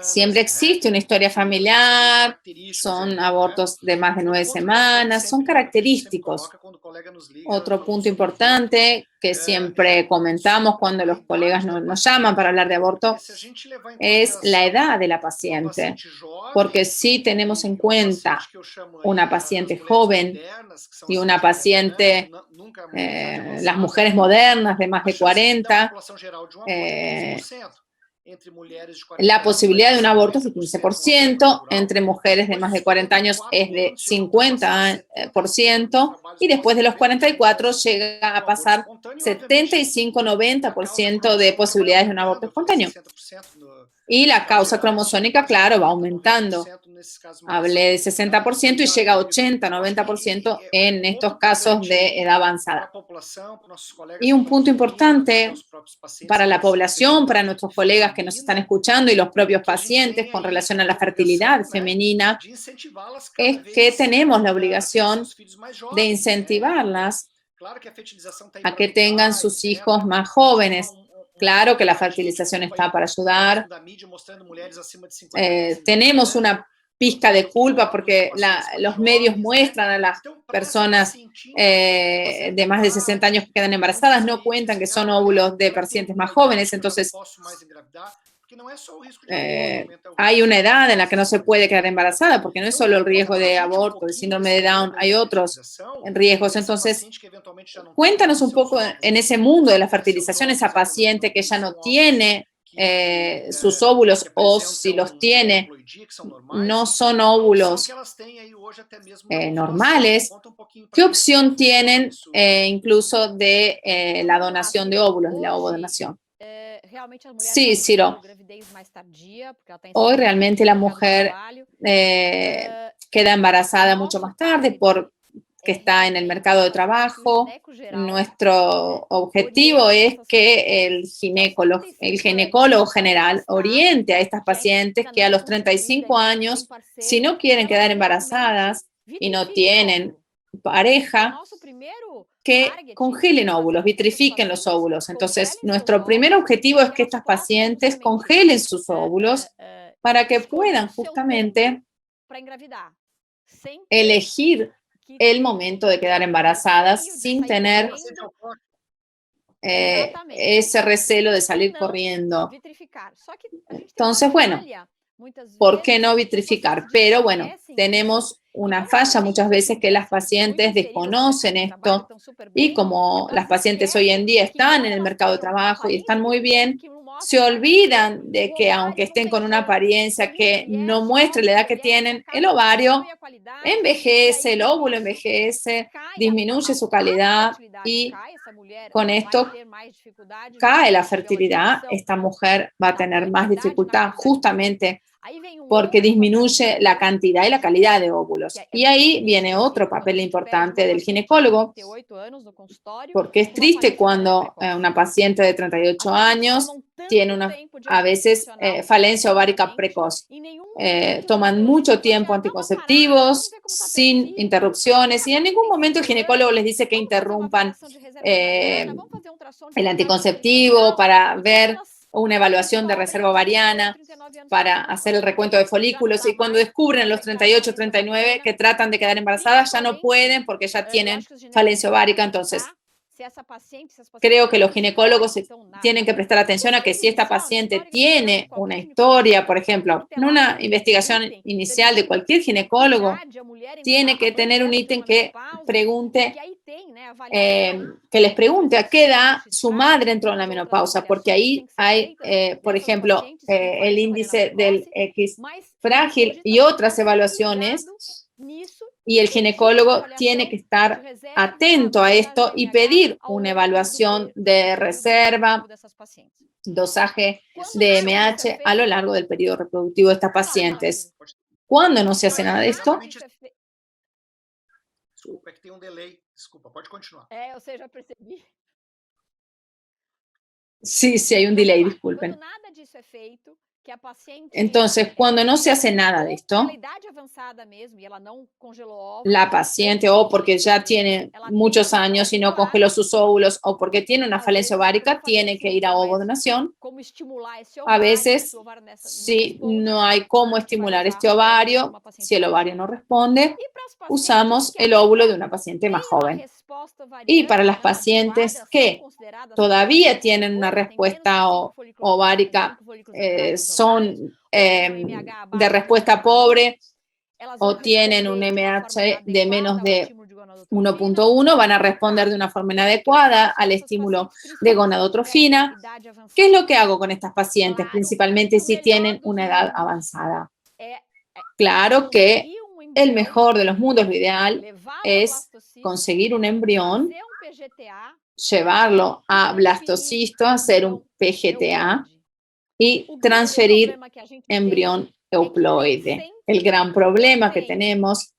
siempre existe una historia familiar, son abortos de más de 9 semanas, son característicos. Otro punto importante que siempre comentamos cuando los colegas nos llaman para hablar de aborto es la edad de la paciente, porque si tenemos en cuenta una paciente joven y una paciente, las mujeres modernas de más de 40, la posibilidad de un aborto es de 15%, entre mujeres de más de 40 años es de 50%, y después de los 44 llega a pasar 75-90% de posibilidades de un aborto espontáneo. Y la causa cromosómica, claro, va aumentando. Hablé de 60% y llega a 80-90% en estos casos de edad avanzada. Y un punto importante para la población, para nuestros colegas amigas que nos están escuchando y los propios pacientes con relación a la fertilidad femenina es que tenemos la obligación de incentivarlas a que tengan sus hijos más jóvenes. Claro que la fertilización está para ayudar. Tenemos una pizca de culpa porque los medios muestran a las personas de más de 60 años que quedan embarazadas, no cuentan que son óvulos de pacientes más jóvenes, entonces hay una edad en la que no se puede quedar embarazada, porque no es solo el riesgo de aborto, de síndrome de Down, hay otros riesgos. Entonces, cuéntanos un poco en ese mundo de la fertilización, esa paciente que ya no tiene sus óvulos, o si los tiene, no son óvulos normales. ¿Qué opción tienen incluso de la donación de óvulos, de la ovodonación? Sí, Ciro. Hoy realmente la mujer queda embarazada mucho más tarde porque está en el mercado de trabajo. Nuestro objetivo es que el ginecólogo general oriente a estas pacientes que a los 35 años, si no quieren quedar embarazadas y no tienen pareja, que congelen óvulos, vitrifiquen los óvulos. Entonces, nuestro primer objetivo es que estas pacientes congelen sus óvulos para que puedan justamente elegir el momento de quedar embarazadas sin tener ese recelo de salir corriendo. Entonces, bueno, ¿por qué no vitrificar? Pero bueno, tenemos una falla muchas veces que las pacientes desconocen esto y como las pacientes hoy en día están en el mercado de trabajo y están muy bien, se olvidan de que aunque estén con una apariencia que no muestre la edad que tienen, el ovario envejece, el óvulo envejece, disminuye su calidad y con esto cae la fertilidad. Esta mujer va a tener más dificultad justamente porque disminuye la cantidad y la calidad de óvulos. Y ahí viene otro papel importante del ginecólogo, porque es triste cuando una paciente de 38 años tiene a veces falencia ovárica precoz. Toman mucho tiempo anticonceptivos, sin interrupciones, y en ningún momento el ginecólogo les dice que interrumpan el anticonceptivo para ver una evaluación de reserva ovariana, para hacer el recuento de folículos, y cuando descubren los 38, 39 que tratan de quedar embarazadas, ya no pueden porque ya tienen falencia ovárica. Entonces, creo que los ginecólogos tienen que prestar atención a que si esta paciente tiene una historia, por ejemplo, en una investigación inicial de cualquier ginecólogo, tiene que tener un ítem que pregunte, que les pregunte a qué edad su madre entró en la menopausa, porque ahí hay, por ejemplo, el índice del X frágil y otras evaluaciones, y el ginecólogo tiene que estar atento a esto y pedir una evaluación de reserva, dosaje de MH a lo largo del periodo reproductivo de estas pacientes. ¿Cuándo no se hace nada de esto? Desculpa, que tem delay. Desculpa, pode continuar. Eu sei, já percebi. Sí, hay un delay, disculpen. Entonces, cuando no se hace nada de esto, la paciente, o porque ya tiene muchos años y no congeló sus óvulos, o porque tiene una falencia ovárica, tiene que ir a ovodonación. A veces, si no hay cómo estimular este ovario, si el ovario no responde, usamos el óvulo de una paciente más joven. Y para las pacientes que todavía tienen una respuesta ovárica, son de respuesta pobre o tienen un MH de menos de 1.1, van a responder de una forma inadecuada al estímulo de gonadotrofina. ¿Qué es lo que hago con estas pacientes? Principalmente si tienen una edad avanzada. Claro que el mejor de los mundos, lo ideal, es conseguir un embrión, llevarlo a blastocisto, hacer un PGTA y transferir embrión euploide. El gran problema que tenemos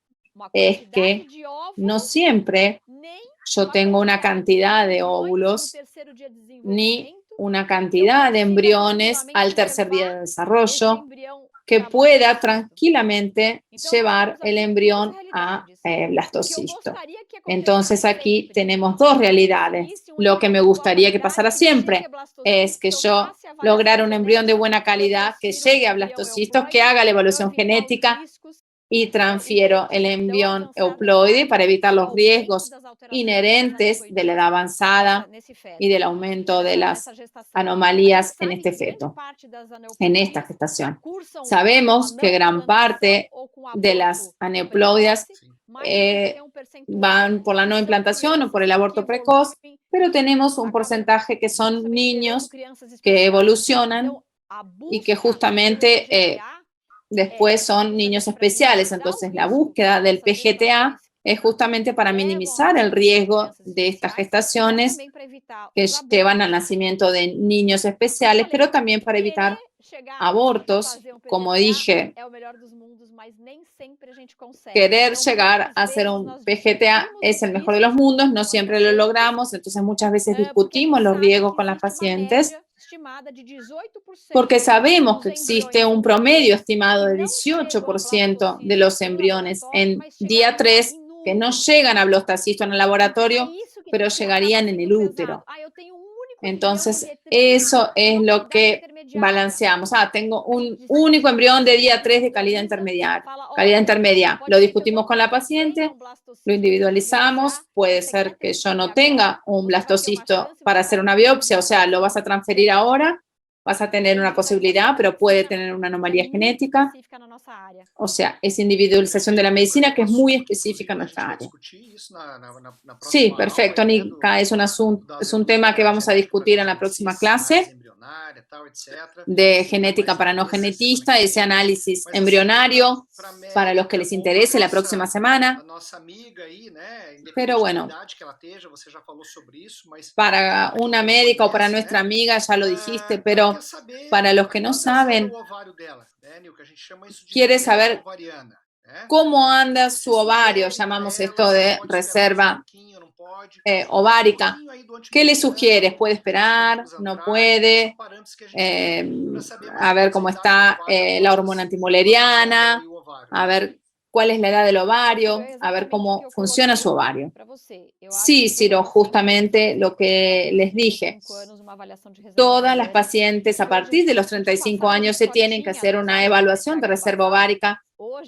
es que no siempre yo tengo una cantidad de óvulos ni una cantidad de embriones al tercer día de desarrollo que pueda tranquilamente llevar el embrión a blastocisto. Entonces aquí tenemos dos realidades. Lo que me gustaría que pasara siempre es que yo lograra un embrión de buena calidad que llegue a blastocisto, que haga la evaluación genética y transfiero el embrión euploide para evitar los riesgos inherentes de la edad avanzada y del aumento de las anomalías en este feto, en esta gestación. Sabemos que gran parte de las aneuploidias van por la no implantación o por el aborto precoz, pero tenemos un porcentaje que son niños que evolucionan y que justamente después son niños especiales. Entonces, la búsqueda del PGTA es justamente para minimizar el riesgo de estas gestaciones que llevan al nacimiento de niños especiales, pero también para evitar abortos. Como dije, querer llegar a hacer un PGTA es el mejor de los mundos, no siempre lo logramos, entonces muchas veces discutimos los riesgos con las pacientes, porque sabemos que existe un promedio estimado de 18% de los embriones en día 3 que no llegan a blastocisto en el laboratorio, pero llegarían en el útero. Entonces, eso es lo que balanceamos. Tengo un único embrión de día 3 de calidad intermedia. Lo discutimos con la paciente, lo individualizamos. Puede ser que yo no tenga un blastocisto para hacer una biopsia, o sea, lo vas a transferir ahora, vas a tener una posibilidad, pero puede tener una anomalía genética. O sea, es individualización de la medicina que es muy específica en nuestra área. Sí, perfecto, Nika. Es un tema que vamos a discutir en la próxima clase de genética para no genetistas, ese análisis embrionario para los que les interese la próxima semana. Pero bueno, para una médica o para nuestra amiga, ya lo dijiste, pero para los que no saben, quiere saber cómo anda su ovario, llamamos esto de reserva ovárica. ¿Qué le sugieres? ¿Puede esperar? ¿No puede? A ver cómo está la hormona antimoleriana, a ver cuál es la edad del ovario, a ver cómo funciona su ovario. Sí, Ciro, justamente lo que les dije. Todas las pacientes a partir de los 35 años se tienen que hacer una evaluación de reserva ovárica.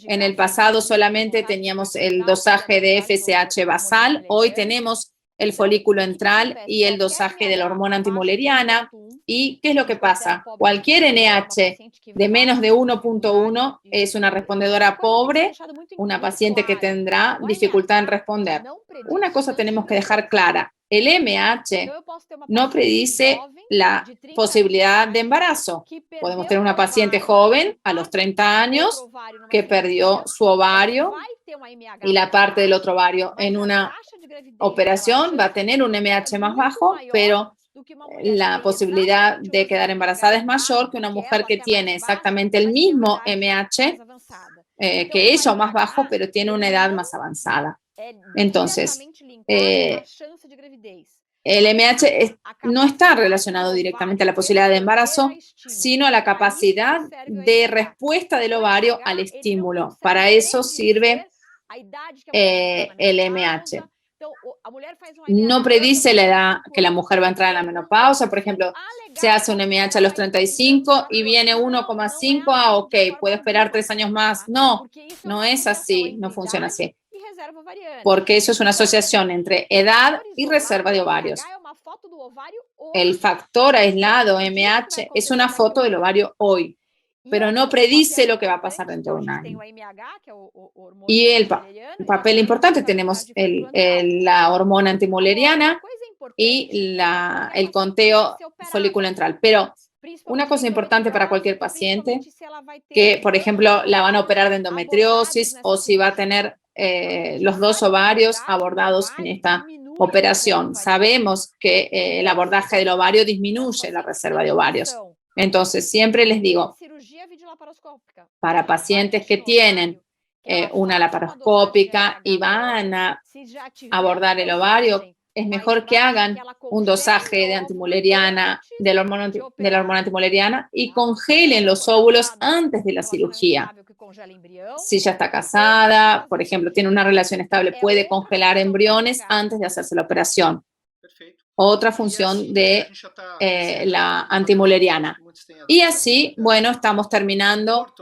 En el pasado solamente teníamos el dosaje de FSH basal, hoy tenemos el folículo entral y el dosaje de la hormona antimoleriana. ¿Y qué es lo que pasa? Cualquier NH de menos de 1.1 es una respondedora pobre, una paciente que tendrá dificultad en responder. Una cosa tenemos que dejar clara, el MH no predice la posibilidad de embarazo. Podemos tener una paciente joven a los 30 años que perdió su ovario y la parte del otro ovario en una operación va a tener un MH más bajo, pero la posibilidad de quedar embarazada es mayor que una mujer que tiene exactamente el mismo MH que ella o más bajo, pero tiene una edad más avanzada. Entonces, el MH no está relacionado directamente a la posibilidad de embarazo, sino a la capacidad de respuesta del ovario al estímulo. Para eso sirve el MH. No predice la edad que la mujer va a entrar en la menopausa. Por ejemplo, se hace un MH a los 35 y viene 1,5, ok, ¿puedo esperar 3 años más? No, no es así, no funciona así. Porque eso es una asociación entre edad y reserva de ovarios. El factor aislado MH es una foto del ovario hoy, pero no predice lo que va a pasar dentro de un año. Y el papel importante tenemos la hormona antimoleriana y el conteo folículo entral. Pero una cosa importante para cualquier paciente, que por ejemplo la van a operar de endometriosis o si va a tener los 2 ovarios abordados en esta operación. Sabemos que el abordaje del ovario disminuye la reserva de ovarios. Entonces, siempre les digo, para pacientes que tienen una laparoscópica y van a abordar el ovario, es mejor que hagan un dosaje de antimuleriana, de la hormona antimuleriana, y congelen los óvulos antes de la cirugía. Si ya está casada, por ejemplo, tiene una relación estable, puede congelar embriones antes de hacerse la operación. Otra función de la antimuleriana. Y así, bueno, estamos terminando.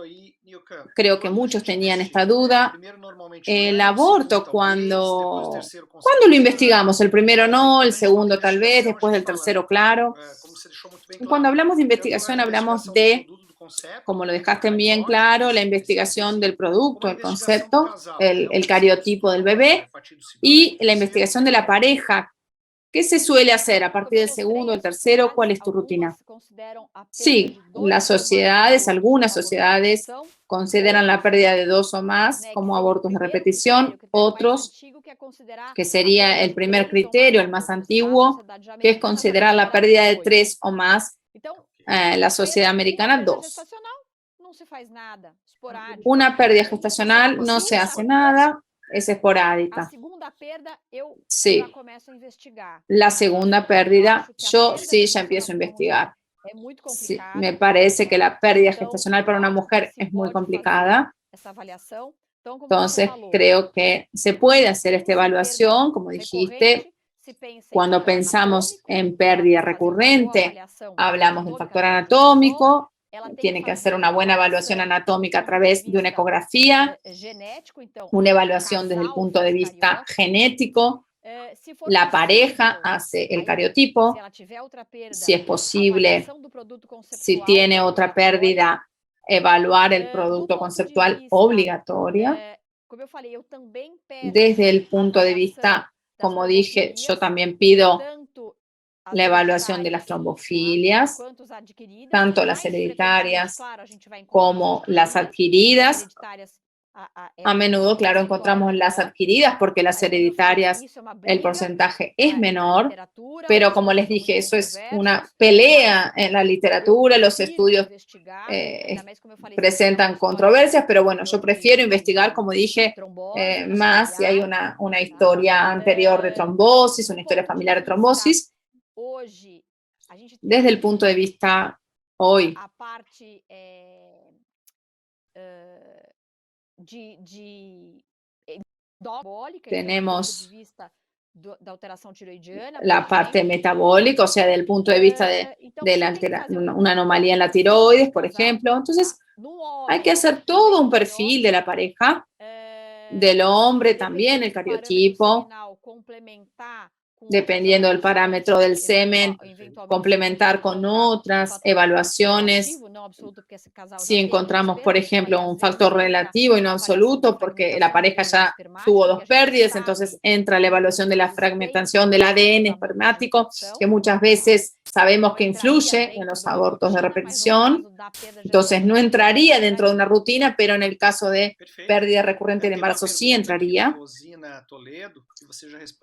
Creo que muchos tenían esta duda. El aborto, ¿cuándo lo investigamos? El primero no, el segundo tal vez, después del tercero, claro. Cuando hablamos de investigación, hablamos de, como lo dejaste bien claro, la investigación del producto, el concepto, el cariotipo del bebé, y la investigación de la pareja. ¿Qué se suele hacer a partir del segundo, el tercero? ¿Cuál es tu rutina? Sí, las sociedades, algunas sociedades consideran la pérdida de 2 o más como abortos de repetición, otros, que sería el primer criterio, el más antiguo, que es considerar la pérdida de 3 o más, la sociedad americana 2. Una pérdida gestacional no se hace nada, es esporádica. Sí. La segunda pérdida, yo sí ya empiezo a investigar. Sí, me parece que la pérdida gestacional para una mujer es muy complicada. Entonces, creo que se puede hacer esta evaluación, como dijiste. Cuando pensamos en pérdida recurrente, hablamos del factor anatómico. Tiene que hacer una buena evaluación anatómica a través de una ecografía, una evaluación desde el punto de vista genético. La pareja hace el cariotipo, si es posible, si tiene otra pérdida, evaluar el producto conceptual obligatorio. Desde el punto de vista, como dije, yo también pido la evaluación de las trombofilias, tanto las hereditarias como las adquiridas. A menudo, claro, encontramos las adquiridas porque las hereditarias, el porcentaje es menor, pero como les dije, eso es una pelea en la literatura, los estudios presentan controversias, pero bueno, yo prefiero investigar, como dije, más si hay una historia anterior de trombosis, una historia familiar de trombosis. Desde el punto de vista hoy, tenemos la parte metabólica, o sea, del punto de vista de una anomalía en la tiroides, por ejemplo. Entonces, hay que hacer todo un perfil de la pareja, del hombre también, el cariotipo, dependiendo del parámetro del semen, complementar con otras evaluaciones. Si encontramos, por ejemplo, un factor relativo y no absoluto, porque la pareja ya tuvo 2 pérdidas, entonces entra la evaluación de la fragmentación del ADN espermático, que muchas veces sabemos que influye en los abortos de repetición. Entonces, no entraría dentro de una rutina, pero en el caso de pérdida recurrente del embarazo sí entraría.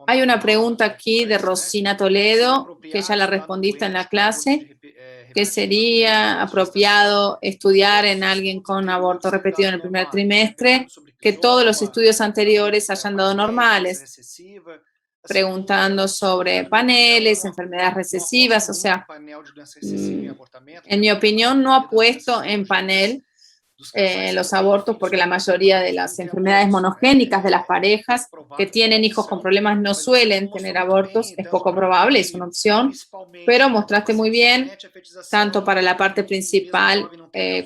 Hay una pregunta aquí de Rosina Toledo, que ya la respondiste en la clase, que sería apropiado estudiar en alguien con aborto repetido en el primer trimestre, que todos los estudios anteriores hayan dado normales, preguntando sobre paneles, enfermedades recesivas, o sea, en mi opinión no apuesto en panel los abortos porque la mayoría de las enfermedades monogénicas de las parejas que tienen hijos con problemas no suelen tener abortos, es poco probable, es una opción, pero mostraste muy bien, tanto para la parte principal,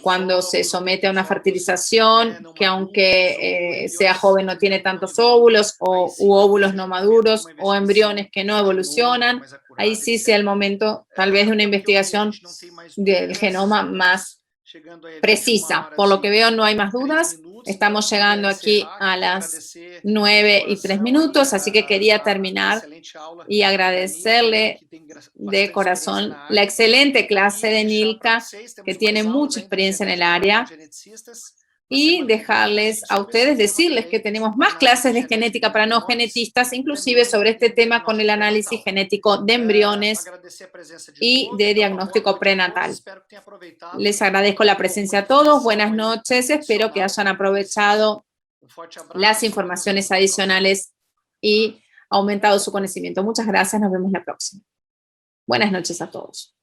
cuando se somete a una fertilización, que aunque sea joven no tiene tantos óvulos u óvulos no maduros o embriones que no evolucionan, ahí sí sea el momento tal vez de una investigación del genoma más precisa. Por lo que veo, no hay más dudas. Estamos llegando aquí a las 9:03, así que quería terminar y agradecerle de corazón la excelente clase de Nilka, que tiene mucha experiencia en el área, y dejarles a ustedes, decirles que tenemos más clases de genética para no genetistas, inclusive sobre este tema con el análisis genético de embriones y de diagnóstico prenatal. Les agradezco la presencia a todos, buenas noches, espero que hayan aprovechado las informaciones adicionales y aumentado su conocimiento. Muchas gracias, nos vemos la próxima. Buenas noches a todos.